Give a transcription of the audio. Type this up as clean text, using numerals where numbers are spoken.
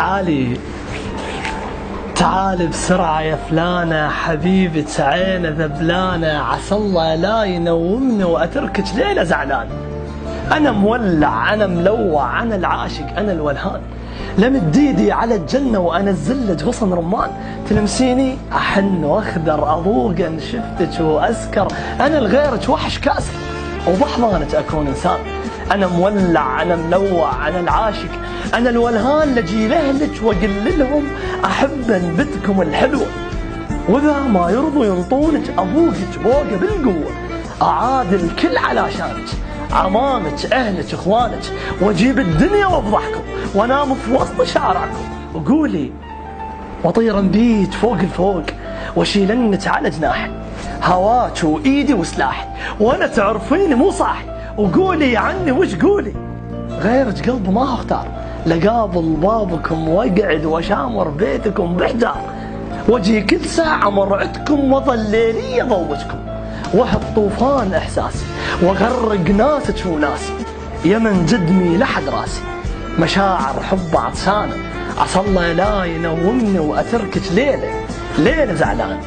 تعالي تعالي بسرعة يا فلانة، حبيبة عينة ذبلانة، عسى الله لا ينومني وأتركك ليلة زعلان. أنا مولع، أنا ملوع، أنا العاشق، أنا الولهان، لمد ايدي على الجنة وأنزل غصن رمان، تلمسيني أحن وأخدر، أضوق إن شفتك وأسكر، أنا لغيرك وحش كاسر وبحضانك أكون إنسان. أنا مولع، أنا ملوع، أنا العاشق، أنا الولهان، لجي لهلك وأقل لهم أحب أنبتكم الحلوة، وإذا ما يرضوا ينطونك أبوقك بوقة بالقوة، أعادل الكل علشانك، عمامك، أهلك، إخوانك، وأجيب الدنيا وأفضحكم وأنام في وسط شارعكم، وقولي وأطير بيك فوق الفوق وأشيلنك على جناحي، هواك وإيدي وسلاحي، وأنا تعرفيني مو صاحي، وقولي عني وش قولي، غيرك قلب ما اختار، لقابل بابكم واقعد واشامر بيتكم بحجار، واجي كل ساعة مرعتكم وظل ليلي ضوجكم، وهب طوفان احساسي وغرق ناسك وناسي، يا من جدمي لحد راسي، مشاعر حب عطشانة، عسى الله لا ينومني واتركك ليلة زعلان.